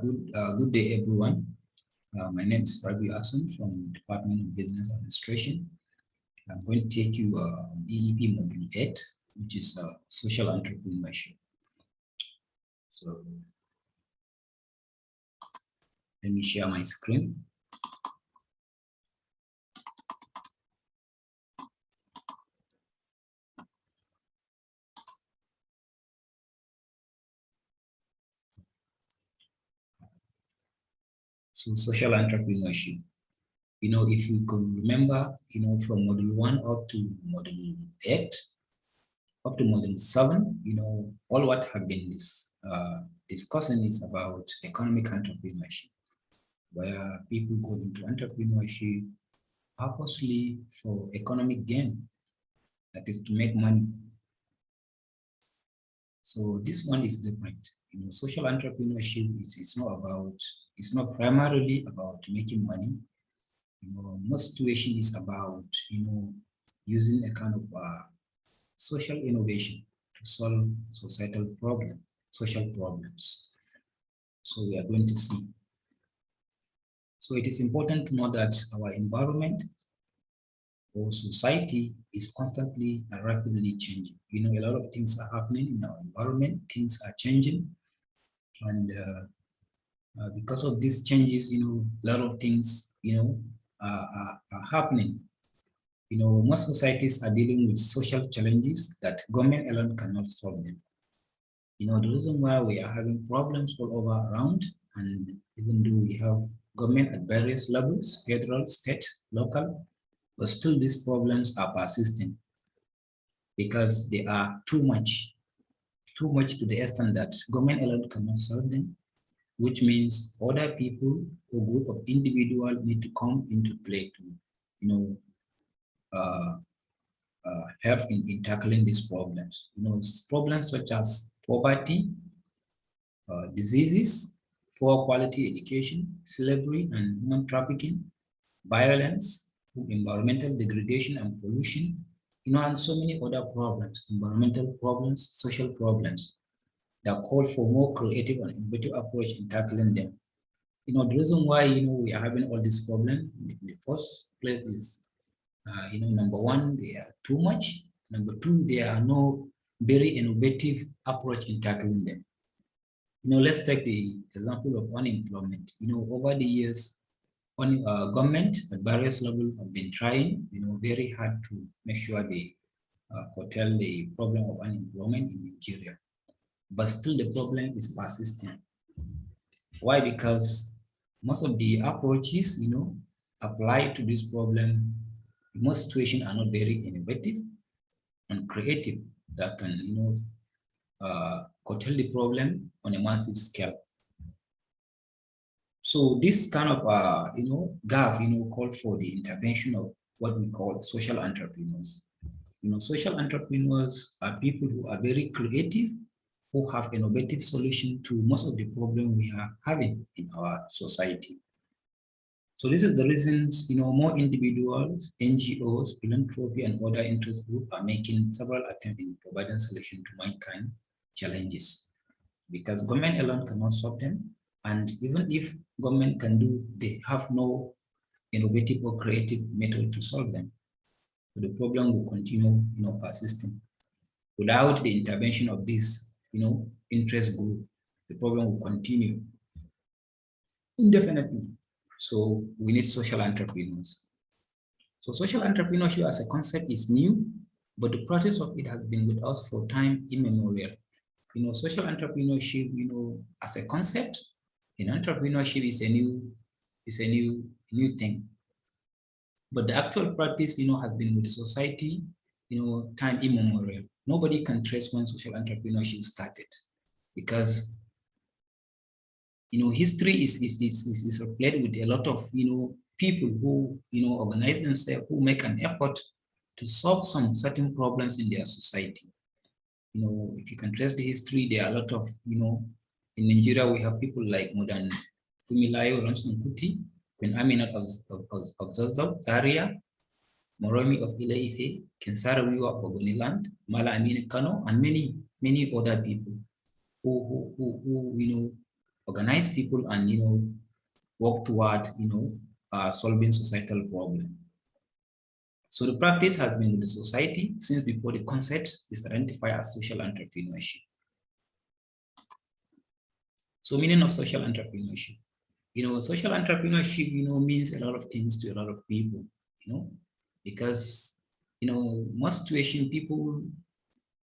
Good day, everyone. My name is Rabi Hassan from Department of Business Administration. I'm going to take you on EEP Module 8, which is social entrepreneurship. So let me share my screen. So social entrepreneurship. If you can remember, from Module 1 up to Module 8, up to Module 7, all what have been discussing is about economic entrepreneurship, where people go into entrepreneurship purposely for economic gain, that is to make money. So this one is different. Social entrepreneurship is not primarily about making money. Most situation is about using a kind of social innovation to solve social problems. So we are going to see. So it is important to know that our environment or society is constantly and rapidly changing. A lot of things are happening in our environment, things are changing. And because of these changes, a lot of things, are happening. Most societies are dealing with social challenges that government alone cannot solve them. The reason why we are having problems all over around, and even though we have government at various levels, federal, state, local, but still these problems are persistent because they are too much to the extent that government alone cannot solve them, which means other people or group of individuals need to come into play to, help in tackling these problems. Problems such as poverty, diseases, poor quality education, slavery and human trafficking, violence, environmental degradation and pollution, and so many other problems, environmental problems, social problems that call for more creative and innovative approach in tackling them. The reason why, we are having all these problems in the first place is, number one, they are too much. Number two, there are no very innovative approach in tackling them. Let's take the example of unemployment. Over the years, government at various levels have been trying, very hard to make sure they curtail the problem of unemployment in Nigeria. But still the problem is persistent. Why? Because most of the approaches, applied to this problem, in most situations are not very innovative and creative that can, curtail the problem on a massive scale. So this kind of, gap, called for the intervention of what we call social entrepreneurs. Social entrepreneurs are people who are very creative, who have innovative solution to most of the problems we are having in our society. So this is the reasons, more individuals, NGOs, philanthropy, and other interest groups are making several attempts in providing solution to mankind challenges, because government alone cannot solve them. And even if government can do, they have no innovative or creative method to solve them. So the problem will continue, persisting. Without the intervention of this, interest group, the problem will continue indefinitely. So we need social entrepreneurs. So social entrepreneurship as a concept is new, but the practice of it has been with us for time immemorial. Social entrepreneurship, as a concept, entrepreneurship is a new thing. But the actual practice, has been with the society, time immemorial. Nobody can trace when social entrepreneurship started, because history is replete with a lot of people who organize themselves, who make an effort to solve some certain problems in their society. If you can trace the history, there are a lot of in Nigeria we have people like Modern Fumilayo Ramson Kuti, Queen Aminat of Zazzau, Zaria, Moromi of Ile-Ife, Kensara Wiwa of Ogoniland, Mala Amin Kano, and many other people who organize people, and work toward solving societal problem. So the practice has been with the society since before the concept is identified as social entrepreneurship. So meaning of social entrepreneurship. Social entrepreneurship, means a lot of things to a lot of people, because, most situation people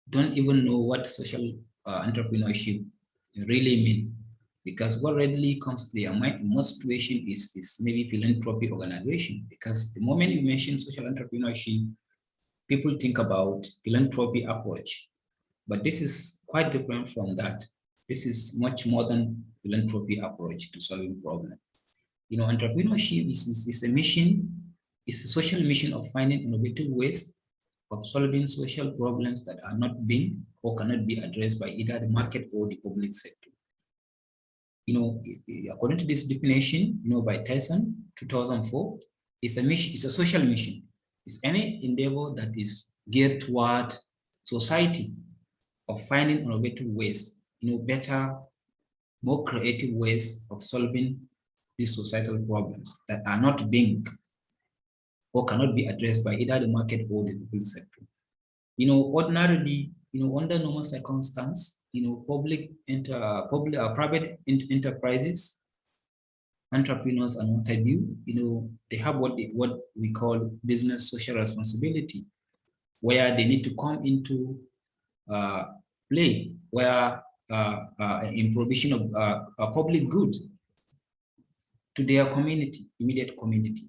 don't even know what social entrepreneurship really mean, because what readily comes to their mind in most situation is maybe philanthropy organization, because the moment you mention social entrepreneurship, people think about philanthropy approach, but this is quite different from that. This is much more than philanthropy approach to solving problems. Entrepreneurship is a mission, it's a social mission of finding innovative ways of solving social problems that are not being or cannot be addressed by either the market or the public sector. According to this definition, by Tyson, 2004, it's a social mission. It's any endeavor that is geared toward society of finding innovative ways, better, more creative ways of solving these societal problems that are not being or cannot be addressed by either the market or the public sector. Ordinarily, under normal circumstance, private enterprises, entrepreneurs and what have you, they have what we call business social responsibility, where they need to come into play, where in provision of a public good to their community, immediate community.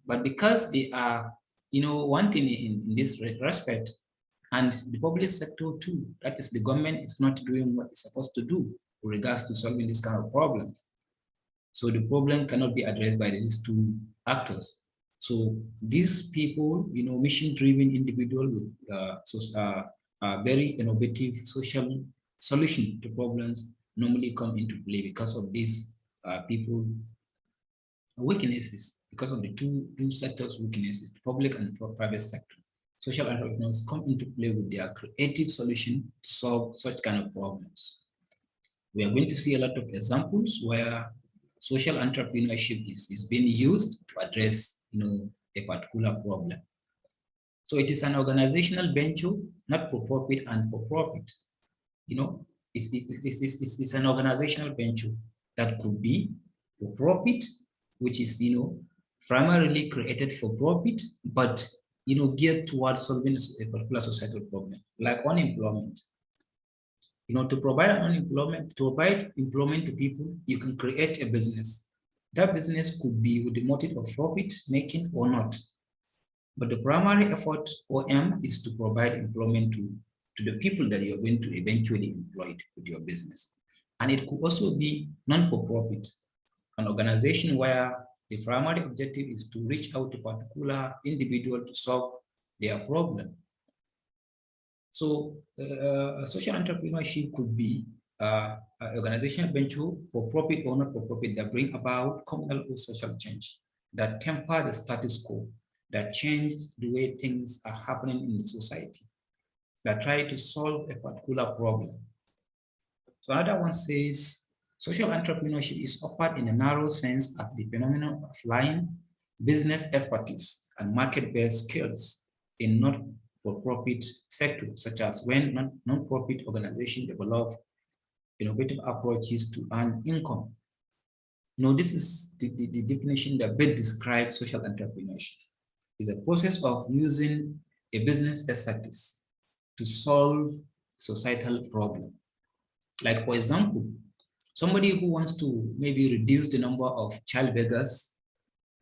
But because they are, one thing in this respect, and the public sector too, that is the government is not doing what it's supposed to do with regards to solving this kind of problem. So the problem cannot be addressed by these two actors. So these people, mission-driven individual with very innovative social solution to problems normally come into play because of these people weaknesses, because of the two sectors weaknesses, the public and private sector. Social entrepreneurs come into play with their creative solution to solve such kind of problems. We are going to see a lot of examples where social entrepreneurship is being used to address a particular problem. So it is an organizational venture, not for profit and for profit. It's an organizational venture that could be for profit, which is primarily created for profit, but geared towards solving a particular societal problem, like unemployment. To provide employment to people, you can create a business. That business could be with the motive of profit making or not. But the primary effort or aim is to provide employment to the people that you're going to eventually employ with your business. And it could also be non-for-profit, an organization where the primary objective is to reach out to a particular individual to solve their problem. So social entrepreneurship could be an organizational venture for profit or not for profit that bring about communal or social change, that temper the status quo, that change the way things are happening in the society, that try to solve a particular problem. So another one says, social entrepreneurship is offered in a narrow sense as the phenomenon of applying business expertise and market-based skills in not-for-profit sectors, such as when non-profit organizations develop innovative approaches to earn income. This is the definition that best describes social entrepreneurship. It's a process of using a business expertise to solve societal problem. Like, for example, somebody who wants to maybe reduce the number of child beggars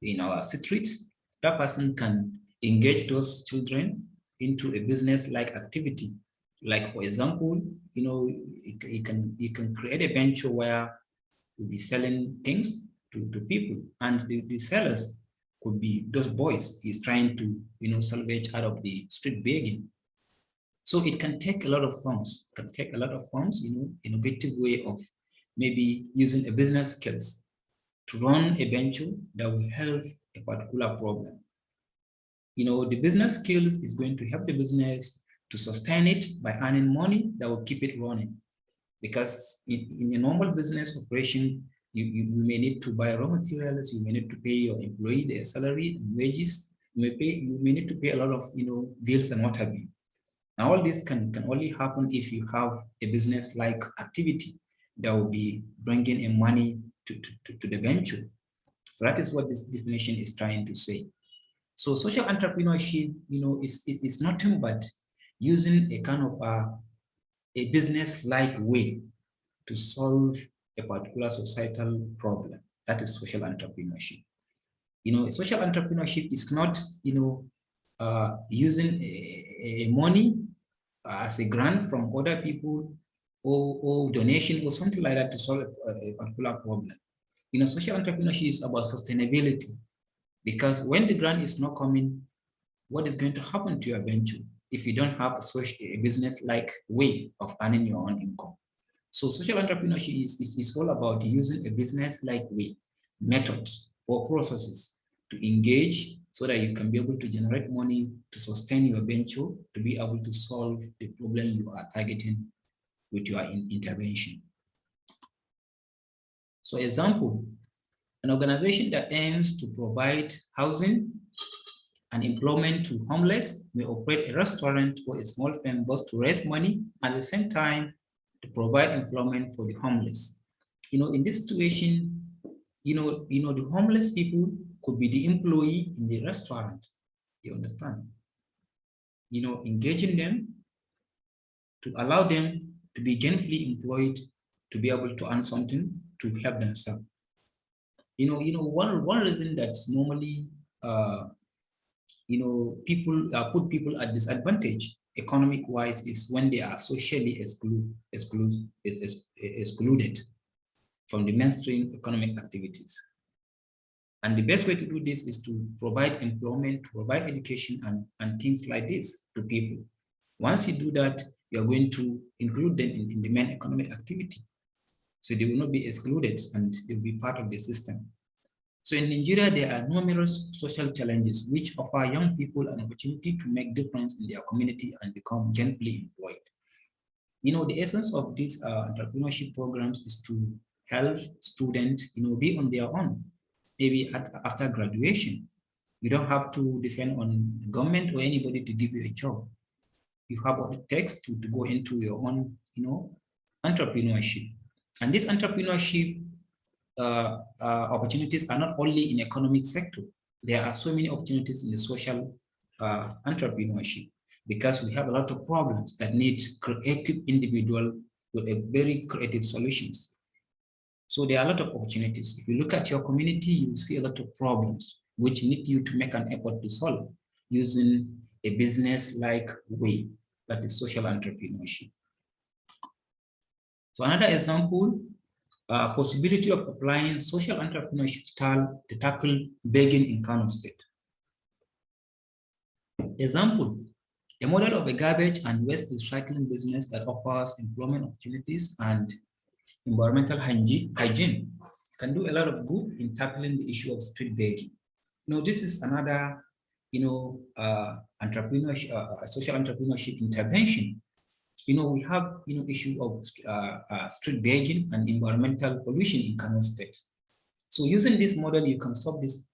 in our streets, that person can engage those children into a business-like activity. Like, for example, you can create a venture where you'll be selling things to people, and the sellers could be those boys he's trying to salvage out of the street begging. So it can take a lot of forms. Innovative way of maybe using a business skills to run a venture that will help a particular problem. The business skills is going to help the business to sustain it by earning money that will keep it running. Because in a normal business operation, you may need to buy raw materials, you may need to pay your employee their salary and wages, you may need to pay a lot of bills and what have you. Now all this can only happen if you have a business like activity that will be bringing in money to the venture. So that is what this definition is trying to say. So social entrepreneurship, is nothing but using a kind of a business-like way to solve a particular societal problem. That is social entrepreneurship. Social entrepreneurship is not, using a money as a grant from other people or donation or something like that to solve a particular problem. Social entrepreneurship is about sustainability, because when the grant is not coming, what is going to happen to your venture if you don't have a business-like way of earning your own income? So social entrepreneurship is all about using a business-like way, methods or processes to engage so that you can be able to generate money to sustain your venture, to be able to solve the problem you are targeting with your intervention. So example, an organization that aims to provide housing and employment to homeless may operate a restaurant or a small firm both to raise money and at the same time to provide employment for the homeless. In this situation, the homeless people could be the employee in the restaurant. You understand? Engaging them to allow them to be gainfully employed to be able to earn something to help themselves. One reason that normally people put people at disadvantage economic-wise is when they are socially excluded from the mainstream economic activities. And the best way to do this is to provide employment, provide education, and things like this to people. Once you do that, you're going to include them in the main economic activity. So they will not be excluded and they'll be part of the system. So in Nigeria, there are numerous social challenges which offer young people an opportunity to make difference in their community and become gainfully employed. The essence of these entrepreneurship programs is to help students, be on their own, maybe after graduation. You don't have to depend on government or anybody to give you a job. You have what it takes to go into your own, entrepreneurship. And this entrepreneurship opportunities are not only in economic sector. There are so many opportunities in the social entrepreneurship, because we have a lot of problems that need creative individual with a very creative solutions. So there are a lot of opportunities. If you look at your community, you see a lot of problems which need you to make an effort to solve using a business-like way, that is social entrepreneurship. So another example, possibility of applying social entrepreneurship style to tackle begging in Kano State. Example, a model of a garbage and waste recycling business that offers employment opportunities and environmental hygiene can do a lot of good in tackling the issue of street begging. This is another, entrepreneurship, social entrepreneurship intervention. We have, issue of street begging and environmental pollution in Kano State. So using this model, you can solve these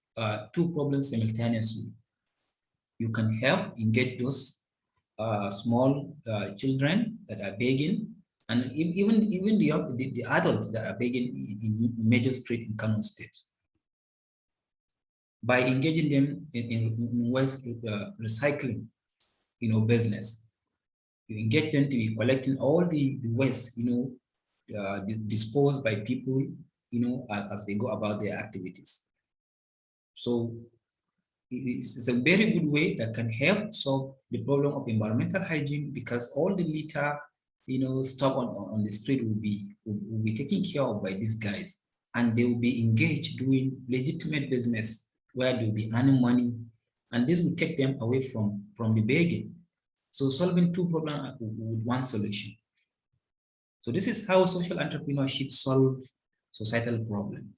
two problems simultaneously. You can help engage those small children that are begging, and even the adults that are begging in major street in Kano State, by engaging them in waste recycling, business. You engage them to be collecting all the waste, disposed by people, as they go about their activities. So it's a very good way that can help solve the problem of environmental hygiene, because all the litter, stuff on the street will be taken care of by these guys, and they will be engaged doing legitimate business where they'll be earning money, and this will take them away from the begging. So solving two problems with one solution. So this is how social entrepreneurship solves societal problem.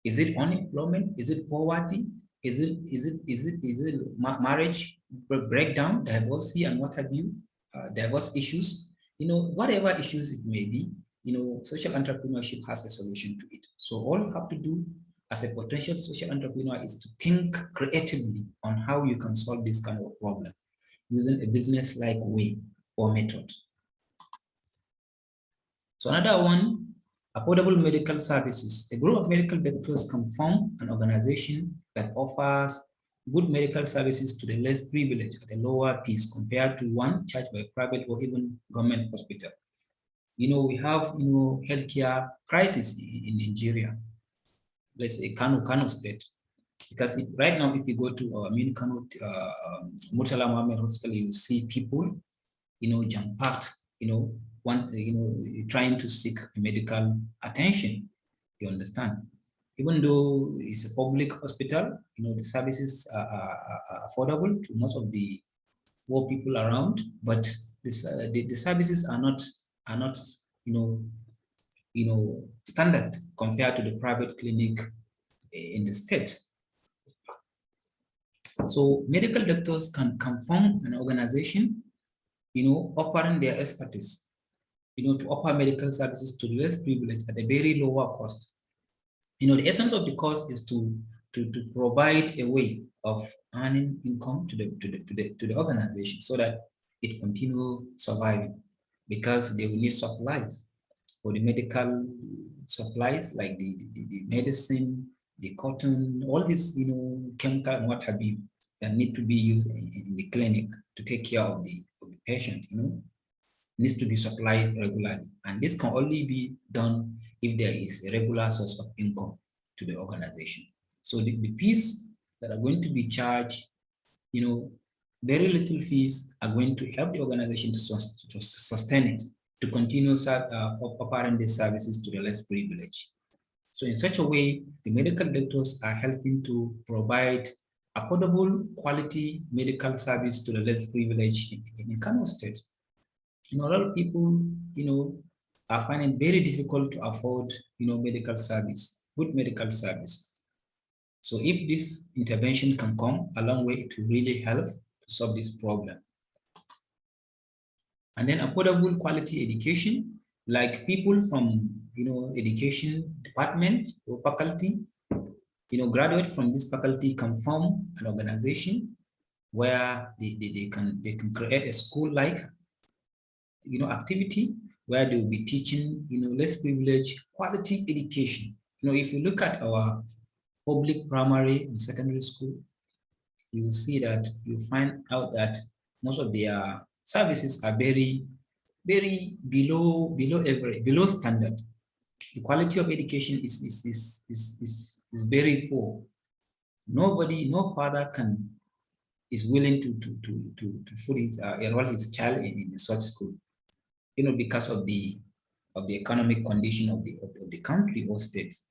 Is it unemployment? Is it poverty? Is it marriage breakdown, divorce, and what have you? Divorce issues, whatever issues it may be, social entrepreneurship has a solution to it. So all you have to do as a potential social entrepreneur is to think creatively on how you can solve this kind of problem using a business-like way or method. So another one, affordable medical services. A group of medical doctors can form an organization that offers good medical services to the less privileged at a lower fees compared to one charged by private or even government hospital. We have, healthcare crisis in Nigeria. Let's say Kano State. Because right now, if you go to our main Kano Murtala Mohammed Hospital, you see people, jam-packed, trying to seek medical attention. You understand? Even though it's a public hospital, the services are affordable to most of the poor people around, but the services are not standard compared to the private clinic in the state. So medical doctors can form an organization, offering their expertise, to offer medical services to the less privileged at a very lower cost. The essence of the cost is to provide a way of earning income to the organization so that it continue surviving, because they will need supplies for the medical supplies like the medicine, the cotton, all this, chemical and what have you that need to be used in the clinic to take care of the patient, needs to be supplied regularly. And this can only be done if there is a regular source of income to the organization. So the fees that are going to be charged, very little fees are going to help the organization to sustain it, to continue offering these services to the less privileged. So in such a way, the medical doctors are helping to provide affordable quality medical service to the less privileged in Kano State. A lot of people, are finding it very difficult to afford, medical service, good medical service. So if this intervention can come a long way, it will really help to solve this problem. And then affordable quality education, like people from, education department or faculty, graduate from this faculty can form an organization where they can create a school-like, activity where they will be teaching, less privileged quality education. If you look at our public primary and secondary school, you will see that you find out that most of their services are very, very below average, below standard. The quality of education is very poor. No father is willing to put enroll his child in such school, because of the economic condition of the country or states.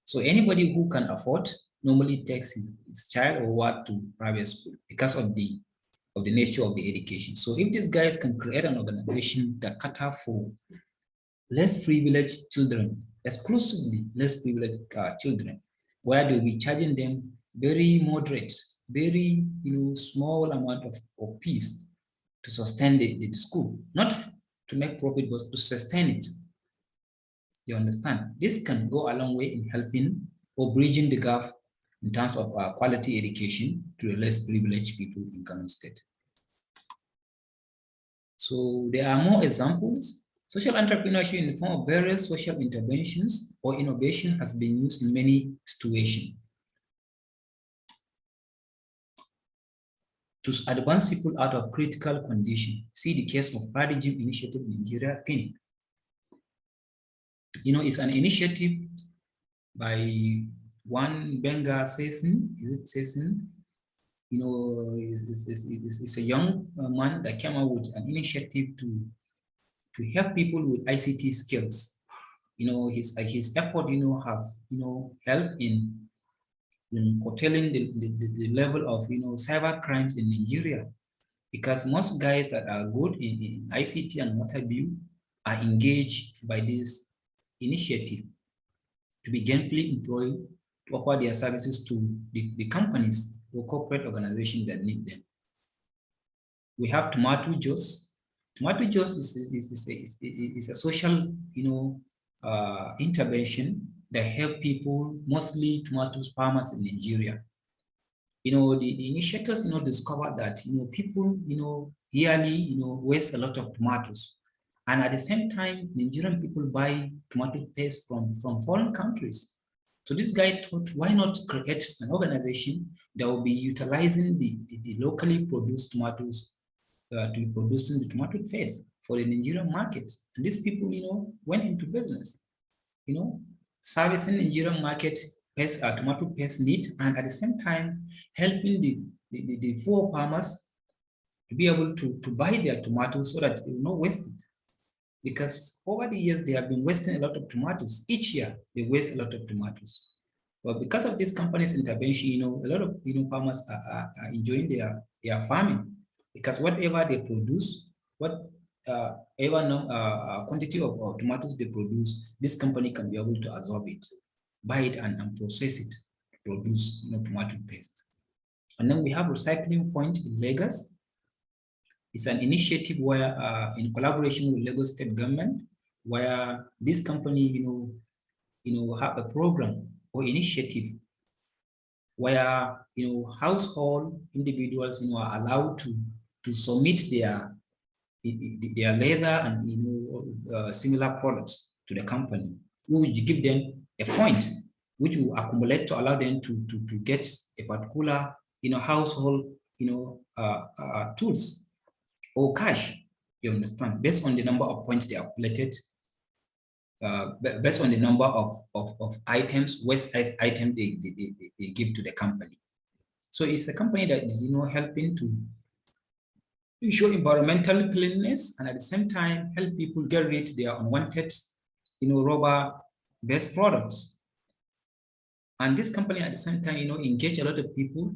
So anybody who can afford normally takes his child or what to private school because of the nature of the education. So if these guys can create an organization that cater for less privileged children, exclusively less privileged children, where they'll be charging them very moderate, very small amount of fees to sustain the school, not to make profit, but to sustain it. You understand? This can go a long way in helping or bridging the gap in terms of quality education to the less privileged people in Kano State. So there are more examples. Social entrepreneurship in the form of various social interventions or innovation has been used in many situations to advance people out of critical condition. See the case of Paradigm Initiative Nigeria PIN. It's an initiative by one Benga Sesson, it's a young man that came out with an initiative to help people with ICT skills. His effort, have helped in curtailing the level of cyber crimes in Nigeria, because most guys that are good in ICT and what have you are engaged by this initiative to be gainfully employed to offer their services to the companies or corporate organizations that need them. We have tomato juice Tomato juice is a social, intervention that help people, mostly tomato farmers in Nigeria. The initiators, discovered that, people, yearly, waste a lot of tomatoes. And at the same time, Nigerian people buy tomato paste from foreign countries. So this guy thought, why not create an organization that will be utilizing the locally produced tomatoes to be producing the tomato paste for the Nigerian market. And these people, went into business, you know, servicing Nigerian market paste, tomato paste need, and at the same time helping the poor farmers to be able to buy their tomatoes so that they will not waste it. Because over the years, they have been wasting a lot of tomatoes. Each year, they waste a lot of tomatoes. But because of this company's intervention, a lot of farmers are enjoying their farming, because whatever they produce, quantity of tomatoes they produce, this company can be able to absorb it, buy it, and process it to produce tomato paste. And then we have Recycling Point in Lagos. It's an initiative where, in collaboration with Lagos State Government, where this company, have a program or initiative where, household individuals, are allowed to submit their leather and, similar products to the company. We will give them a point which will accumulate to allow them to get a particular, household, tools or cash, you understand, based on the number of points they accumulated, based on the number of items, waste items they give to the company. So it's a company that is, helping to ensure environmental cleanliness and at the same time help people get rid of their unwanted, rubber-based products. And this company at the same time, engage a lot of people,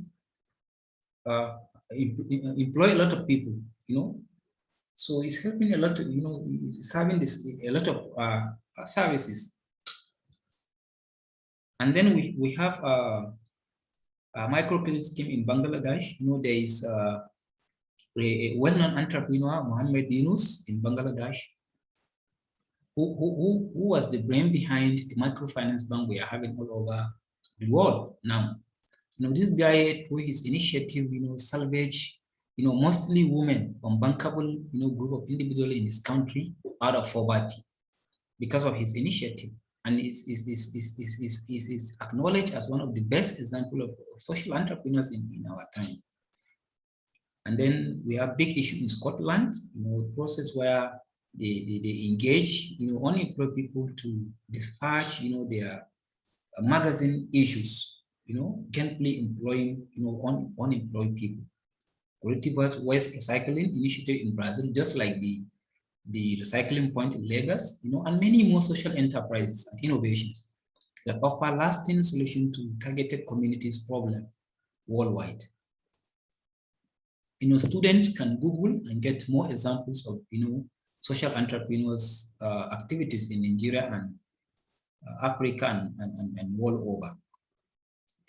employ a lot of people, So it's helping a lot of, serving a lot of services. And then we have a microcredit scheme in Bangladesh. There is a well-known entrepreneur, Mohammed Yunus, in Bangladesh, who was the brain behind the microfinance bank we are having all over the world now. This guy, through his initiative, salvage, mostly women, unbankable, group of individuals in this country out of poverty because of his initiative. And is acknowledged as one of the best examples of social entrepreneurs in our time. And then we have big issue in Scotland, process where they engage, unemployed people to dispatch, their magazine issues, gently employing, unemployed people. Colectivous waste recycling initiative in Brazil, just like the recycling point in Lagos, and many more social enterprises and innovations that offer lasting solution to targeted communities problem worldwide. Students can Google and get more examples of, social entrepreneurs activities in Nigeria and Africa and world over.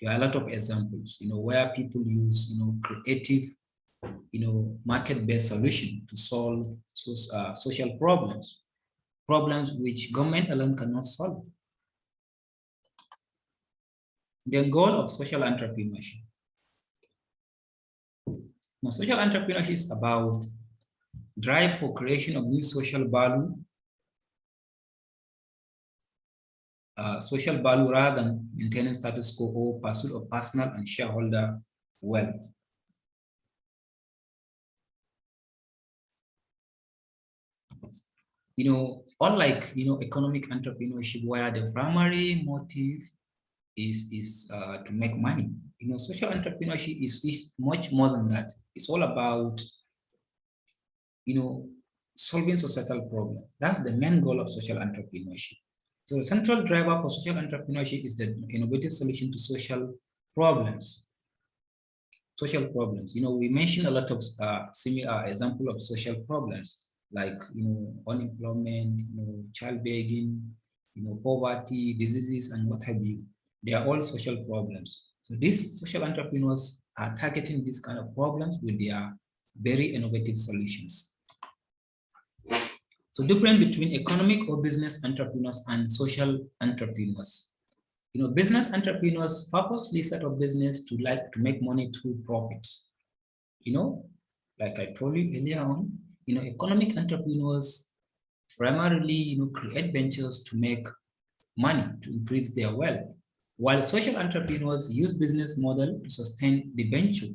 There are a lot of examples, where people use, creative, market-based solution to solve social problems which government alone cannot solve. The goal of social entrepreneurship. Now, social entrepreneurship is about drive for creation of new social value, rather than maintaining status quo or pursuit of personal and shareholder wealth. Unlike, economic entrepreneurship, where the primary motive is to make money, social entrepreneurship is much more than that. It's all about, solving societal problems. That's the main goal of social entrepreneurship. So the central driver for social entrepreneurship is the innovative solution to social problems. We mentioned a lot of similar example of social problems, like, unemployment, child begging, poverty, diseases, and what have you. They are all social problems. So these social entrepreneurs are targeting these kind of problems with their very innovative solutions. So difference between economic or business entrepreneurs and social entrepreneurs. Business entrepreneurs purposely set up business to make money through profits. You know, like I told you earlier on, economic entrepreneurs primarily, create ventures to make money, to increase their wealth, while social entrepreneurs use business model to sustain the venture.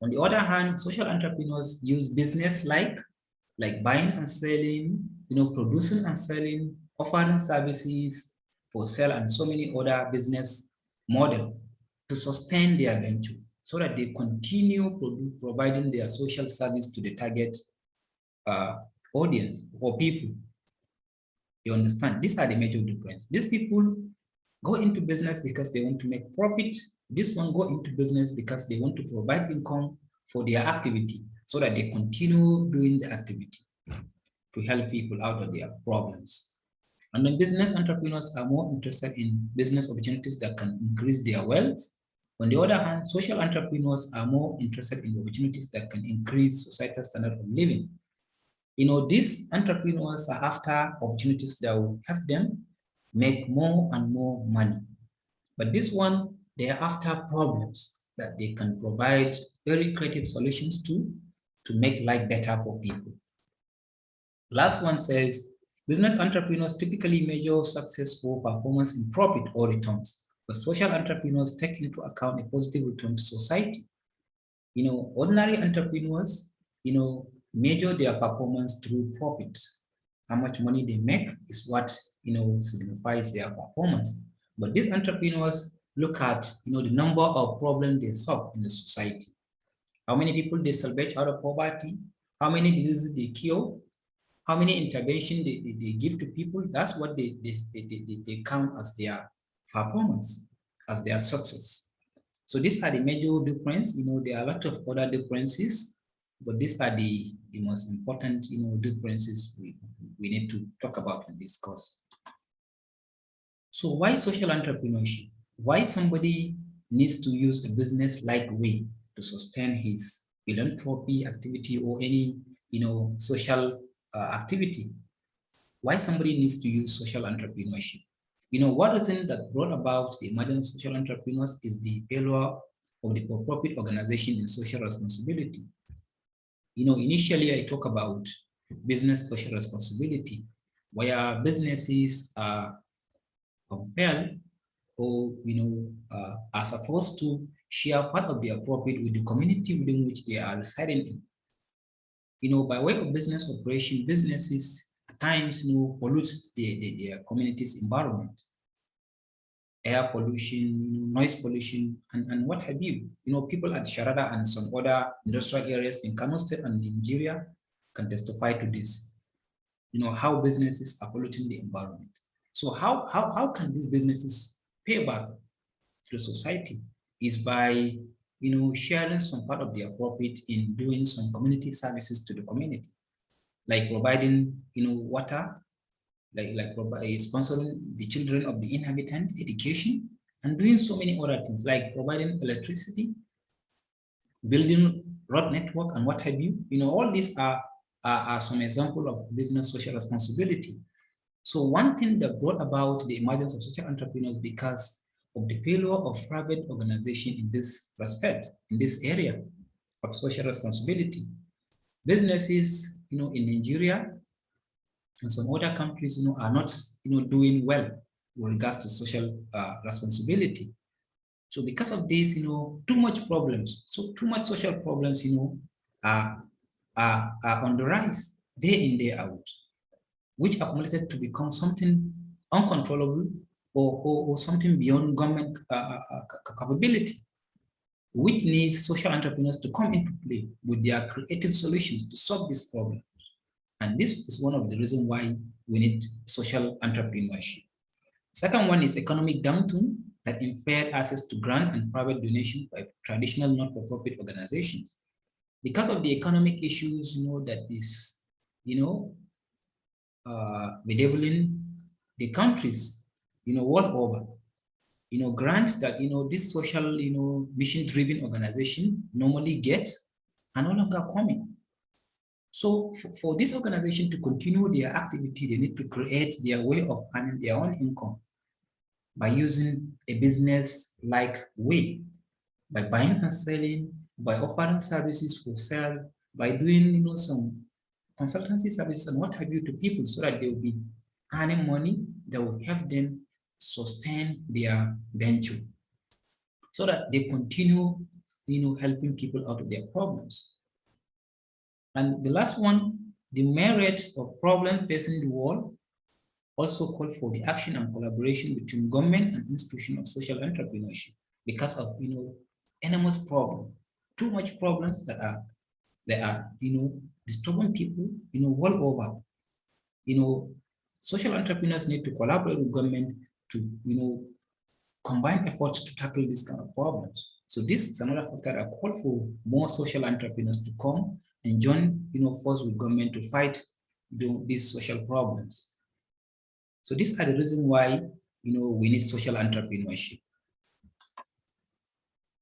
On the other hand, social entrepreneurs use business like buying and selling, producing and selling, offering services for sale and so many other business model to sustain their venture so that they continue providing their social service to the target audience or people. You understand? These are the major difference. These people go into business because they want to make profit. This one go into business because they want to provide income for their activity so that they continue doing the activity to help people out of their problems. And then business entrepreneurs are more interested in business opportunities that can increase their wealth. On the other hand, social entrepreneurs are more interested in opportunities that can increase societal standard of living. These entrepreneurs are after opportunities that will help them make more and more money. But this one, they are after problems that they can provide very creative solutions to make life better for people. Last one says, business entrepreneurs typically measure success or performance in profit or returns, but social entrepreneurs take into account a positive return to society. Ordinary entrepreneurs, measure their performance through profit. How much money they make is what, signifies their performance. But these entrepreneurs look at, the number of problems they solve in the society. How many people they salvage out of poverty, how many diseases they cure, how many interventions they give to people. That's what they count as their performance, as their success. So these are the major difference. There are a lot of other differences, but these are the most important, differences we need to talk about in this course. So why social entrepreneurship? Why somebody needs to use a business-like way to sustain his philanthropy activity or any, social activity? Why somebody needs to use social entrepreneurship? One reason that brought about the emergence of social entrepreneurs is the failure of the for-profit organization in social responsibility. Initially I talk about business social responsibility, where businesses are compelled or, are supposed to share part of their profit with the community within which they are residing in. By way of business operation, businesses at times, pollute their community's environment, air pollution, noise pollution, and what have you. People at Sharada and some other industrial areas in Kano State and Nigeria can testify to this. How businesses are polluting the environment. So how can these businesses pay back to society? Is by, sharing some part of their profit in doing some community services to the community, like providing, water, like sponsoring the children of the inhabitant education, and doing so many other things, like providing electricity, building road network, and what have you. All these are some example of business social responsibility. So one thing that brought about the emergence of social entrepreneurs because of the failure of private organization in this respect, in this area of social responsibility. Businesses, in Nigeria and some other countries, are not, doing well with regards to social responsibility. So because of this, too much problems, so too much social problems, are on the rise day in, day out, which accumulated to become something uncontrollable or something beyond government capability, which needs social entrepreneurs to come into play with their creative solutions to solve this problem. And this is one of the reasons why we need social entrepreneurship. Second one is economic downturn that impaired access to grant and private donation by traditional not-for-profit organizations. Because of the economic issues, that is, bedeviling the countries, world over, grants that, this social, mission-driven organization normally gets are no longer coming. So for this organization to continue their activity, they need to create their way of earning their own income by using a business-like way, by buying and selling, by offering services for sale, by doing some consultancy services and what have you to people so that they will be earning money that will help them sustain their venture so that they continue helping people out of their problems. And the last one, the merit of problem facing the world also called for the action and collaboration between government and institutions of social entrepreneurship because of enormous problem, too much problems that are disturbing people world over. Social entrepreneurs need to collaborate with government to combine efforts to tackle these kind of problems. So this is another factor that call for more social entrepreneurs to come and join force with government to fight these social problems. So these are the reasons why we need social entrepreneurship.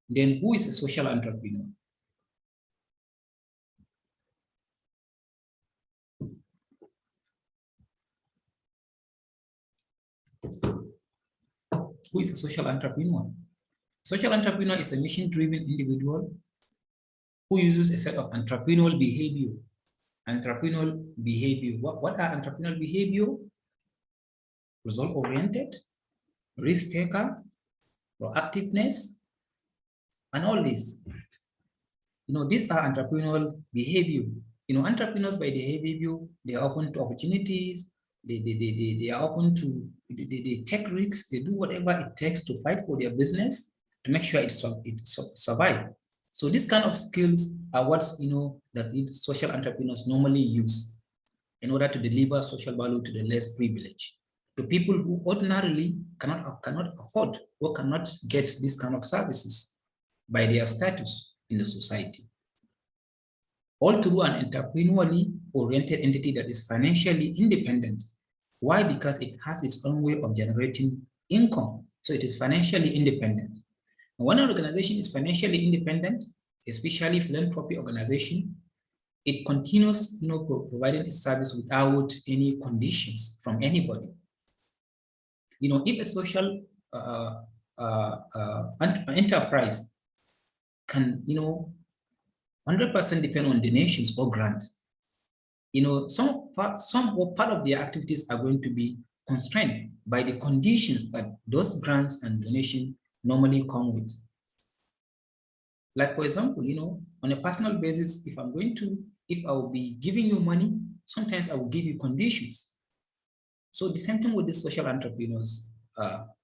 Then who is a social entrepreneur? Who is a social entrepreneur? Social entrepreneur is a mission-driven individual who uses a set of entrepreneurial behavior. Entrepreneurial behavior. What are entrepreneurial behavior? Result-oriented, risk-taker, proactiveness, and all this. These are entrepreneurial behavior. Entrepreneurs by their behavior, they are open to opportunities, they are open to, they take risks, they do whatever it takes to fight for their business to make sure it survives. So these kind of skills are what's, that social entrepreneurs normally use in order to deliver social value to the less privileged, to people who ordinarily cannot afford or cannot get these kind of services by their status in the society. All through an entrepreneurially oriented entity that is financially independent. Why? Because it has its own way of generating income. So it is financially independent. And when an organization is financially independent, especially philanthropy organization, it continues providing its service without any conditions from anybody. If a social enterprise can 100% depend on donations or grants, some part of their activities are going to be constrained by the conditions that those grants and donations normally come with. Like for example, on a personal basis, if I will be giving you money, sometimes I will give you conditions. So the same thing with the social entrepreneurs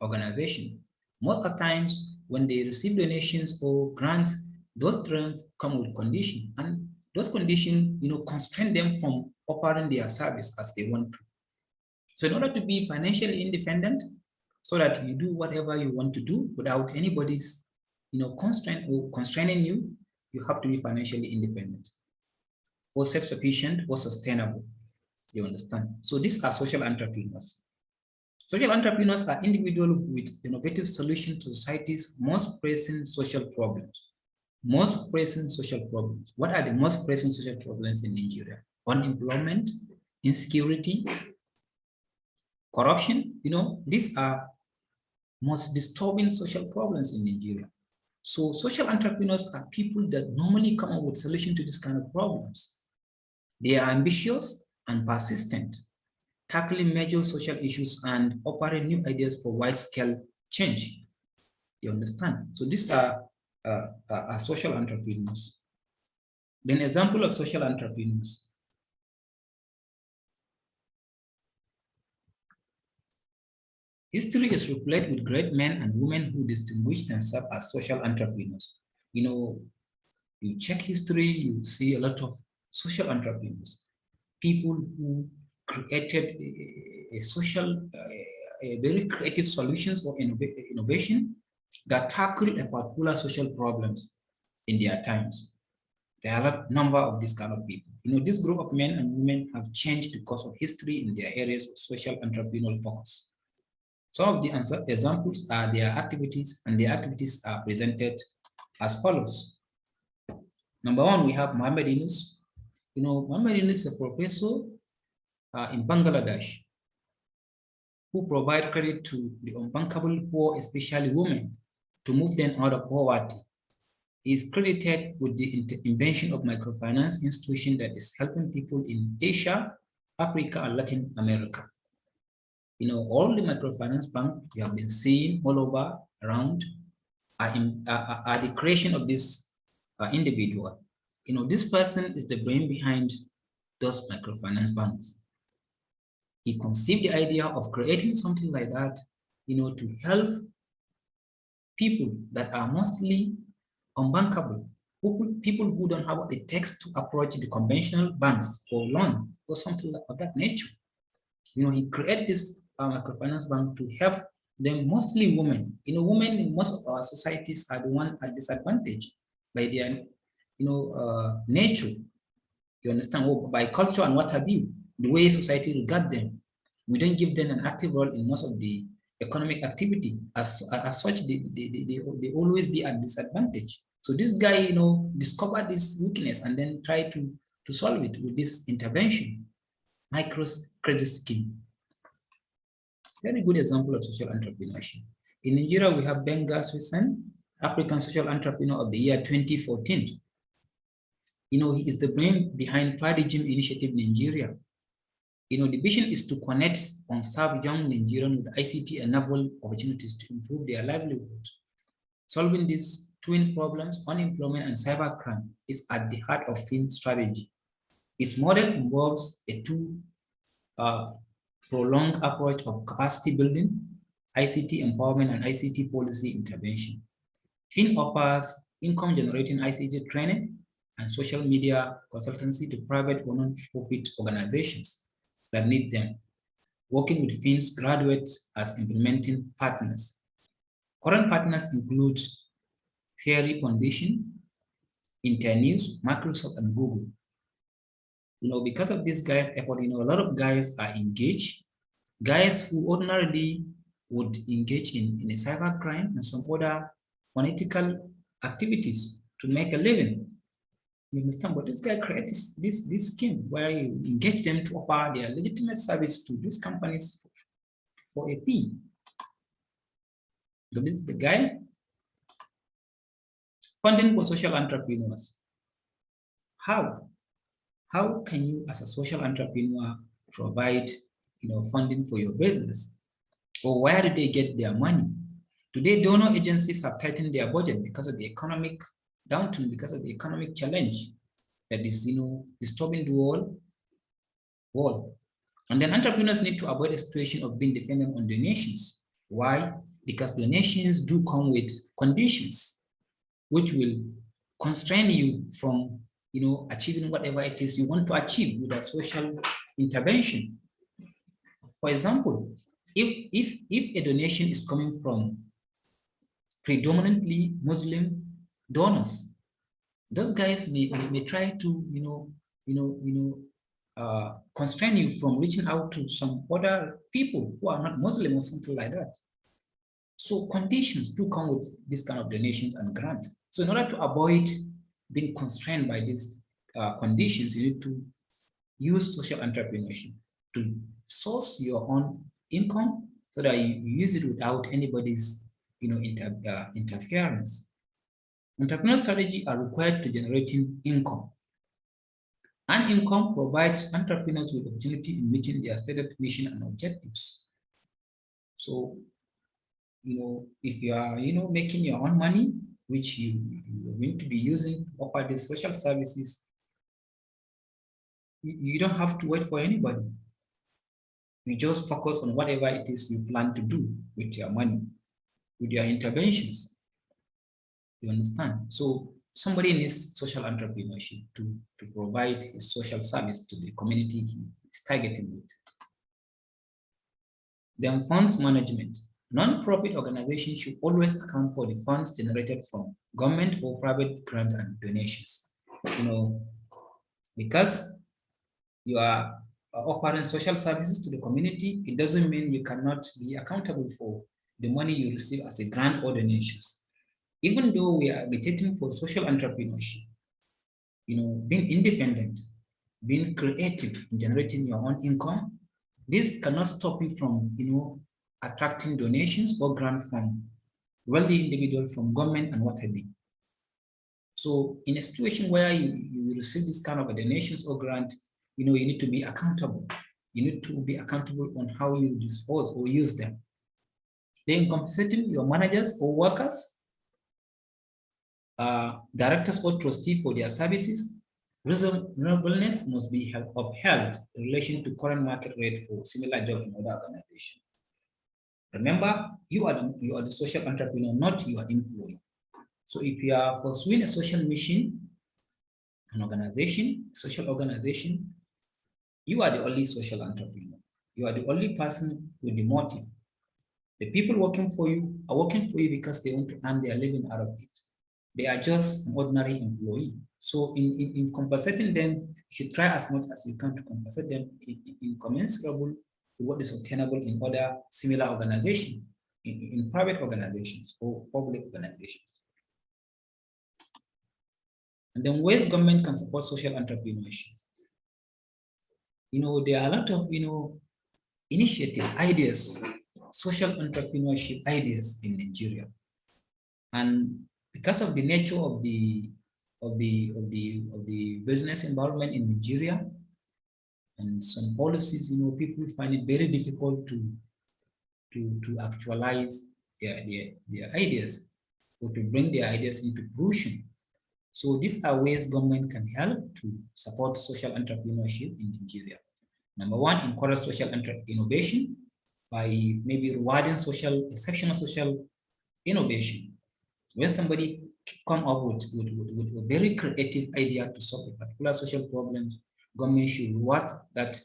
organization. Most of the times when they receive donations or grants, those grants come with conditions, and those conditions, constrain them from operating their service as they want to. So in order to be financially independent, so that you do whatever you want to do without anybody's, constraint or constraining you, you have to be financially independent, or self-sufficient, or sustainable. You understand? So these are social entrepreneurs. Social entrepreneurs are individuals with innovative solutions to society's most pressing social problems. Most pressing social problems. What are the most pressing social problems in Nigeria? Unemployment, insecurity, corruption. These are most disturbing social problems in Nigeria. So social entrepreneurs are people that normally come up with solutions to these kind of problems. They are ambitious and persistent, tackling major social issues and offering new ideas for wide-scale change. You understand? So these are social entrepreneurs. Then example of social entrepreneurs. History is replete with great men and women who distinguish themselves as social entrepreneurs. You check history, you see a lot of social entrepreneurs, people who created a very creative solutions or innovation that tackle a particular social problems in their times. There are a number of these kind of people. This group of men and women have changed the course of history in their areas of social entrepreneurial focus. Some of the examples are their activities, and their activities are presented as follows. Number one, we have Muhammad Yunus. Muhammad Yunus is a professor in Bangladesh who provide credit to the unbankable poor, especially women, to move them out of poverty. He is credited with the invention of microfinance institution that is helping people in Asia, Africa, and Latin America. All the microfinance banks we have been seeing all over around are the creation of this individual. This person is the brain behind those microfinance banks. He conceived the idea of creating something like that, to help people that are mostly unbankable, people who don't have what it takes to approach the conventional banks for loan or something of that nature. He created this microfinance bank to help them, mostly women. Women in most of our societies are the one at disadvantage by their, nature. You understand? Well, by culture and what have you, the way society regard them. We don't give them an active role in most of the economic activity. As such, they always be at disadvantage. So this guy, discovered this weakness and then tried to solve it with this intervention, microcredit scheme. Very good example of social entrepreneurship. In Nigeria, we have Benga Swissan, African Social Entrepreneur of the Year 2014. He is the brain behind Paradigm Initiative Nigeria. The vision is to connect unserved young Nigerians with ICT-enabled opportunities to improve their livelihood. Solving these twin problems, unemployment and cybercrime, is at the heart of FIN strategy. Its model involves a prolonged approach of capacity building, ICT empowerment, and ICT policy intervention. FIN offers income-generating ICT training and social media consultancy to private or non-profit organizations that need them, working with FIN's graduates as implementing partners. Current partners include Theory Foundation, Internews, Microsoft, and Google. Because of these guys' effort, a lot of guys are engaged. Guys who ordinarily would engage in a cybercrime and some other unethical activities to make a living. You understand? But this guy creates this scheme where you engage them to offer their legitimate service to these companies for a fee. So this is the guy. Funding for social entrepreneurs. How can you, as a social entrepreneur, provide funding for your business? Or where do they get their money? Today, donor agencies have tightened their budget because of the economic downturn, because of the economic challenge that is disturbing the world. And then entrepreneurs need to avoid a situation of being dependent on donations. Why? Because donations do come with conditions which will constrain you from achieving whatever it is you want to achieve with a social intervention. For example, if a donation is coming from predominantly Muslim donors, those guys may try to constrain you from reaching out to some other people who are not Muslim or something like that. So conditions do come with this kind of donations and grants. So in order to avoid being constrained by these conditions, you need to use social entrepreneurship to source your own income so that you use it without anybody's interference. Entrepreneurial strategies are required to generating income. And income provides entrepreneurs with opportunity in meeting their stated mission and objectives. So, if you are, making your own money, which you're going to be using to offer these social services, you don't have to wait for anybody. You just focus on whatever it is you plan to do with your money, with your interventions. You understand? So somebody needs social entrepreneurship to provide a social service to the community he is targeting with. Then funds management. Non-profit organizations should always account for the funds generated from government or private grant and donations. Because you are offering social services to the community, it doesn't mean you cannot be accountable for the money you receive as a grant or donations. Even though we are agitating for social entrepreneurship, being independent, being creative in generating your own income. This cannot stop you from, attracting donations or grant from wealthy individuals, from government and what have you. So in a situation where you receive this kind of a donations or grant, you need to be accountable. You need to be accountable on how you dispose or use them. Then compensating your managers or workers, directors or trustees for their services. Reasonableness must be upheld in relation to current market rate for similar jobs in other organizations. Remember, you are the social entrepreneur, not your employee. So if you are pursuing a social mission, an organization, social organization, you are the only social entrepreneur. You are the only person with the motive. The people working for you are working for you because they want to earn their living out of it. They are just an ordinary employee. So in compensating them, you should try as much as you can to compensate them in commensurable to what is obtainable in other similar organizations, in private organizations or public organizations. And then ways government can support social entrepreneurship. There are a lot of, initiative ideas, social entrepreneurship ideas in Nigeria. And because of the nature of the business environment in Nigeria and some policies, people find it very difficult to actualize their ideas or to bring their ideas into fruition. So these are ways government can help to support social entrepreneurship in Nigeria. Number one, encourage social innovation by maybe rewarding exceptional social innovation. When somebody come up with a very creative idea to solve a particular social problem, government should reward that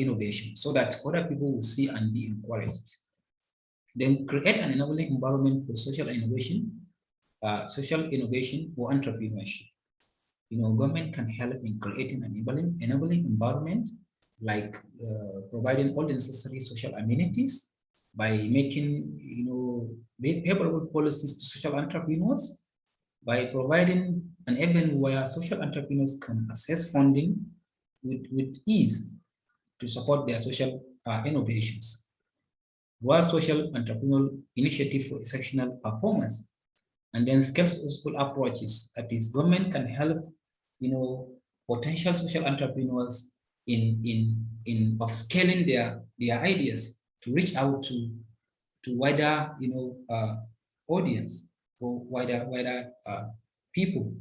innovation so that other people will see and be encouraged. Then create an enabling environment for social innovation or entrepreneurship. Government can help in creating an enabling environment, like providing all the necessary social amenities by making, favorable policies to social entrepreneurs, by providing an avenue where social entrepreneurs can access funding with ease to support their social innovations. Where social entrepreneurial initiative for exceptional performance, and then scalable approaches. That is, government can help, potential social entrepreneurs in upscaling their ideas to reach out to wider, audience or wider people.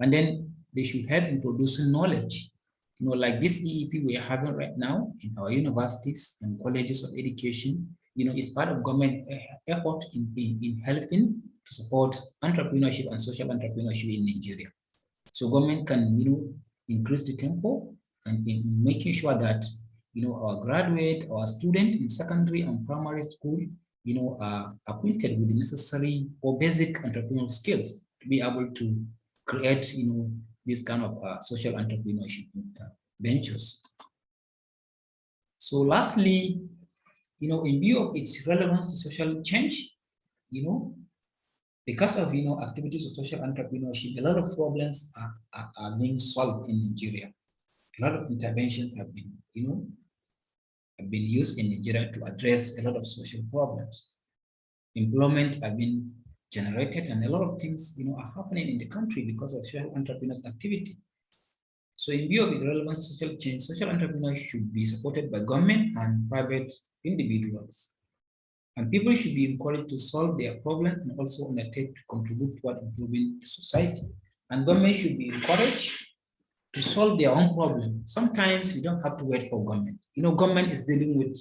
And then they should help in producing knowledge, like this EEP we are having right now in our universities and colleges of education, is part of government effort in helping to support entrepreneurship and social entrepreneurship in Nigeria. So government can, increase the tempo and in making sure that, our graduate, our student in secondary and primary school, are acquainted with the necessary or basic entrepreneurial skills to be able to create, this kind of social entrepreneurship ventures. So lastly, in view of its relevance to social change, because of, activities of social entrepreneurship, a lot of problems are being solved in Nigeria. A lot of interventions have been, used in Nigeria to address a lot of social problems. Employment have been generated, and a lot of things, are happening in the country because of social entrepreneurs' activity. So in view of the relevant social change, social entrepreneurs should be supported by government and private individuals. And people should be encouraged to solve their problems and also undertake to contribute toward improving the society. And government should be encouraged to solve their own problem. Sometimes you don't have to wait for government. Government is dealing with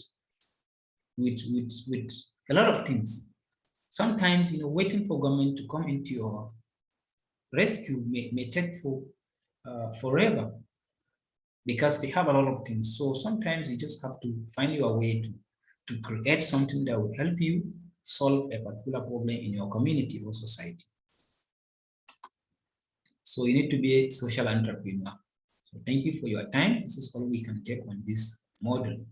a lot of things. Sometimes, waiting for government to come into your rescue may take forever because they have a lot of things. So sometimes you just have to find your way to create something that will help you solve a particular problem in your community or society. So you need to be a social entrepreneur. So thank you for your time. This is all we can take on this model.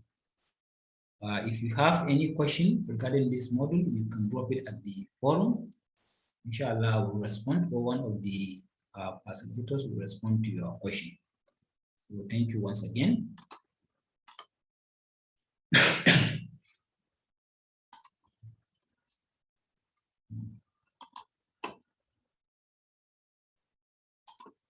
If you have any question regarding this model, you can drop it at the forum. Inshallah, I will respond, or one of the facilitators will respond to your question. So thank you once again.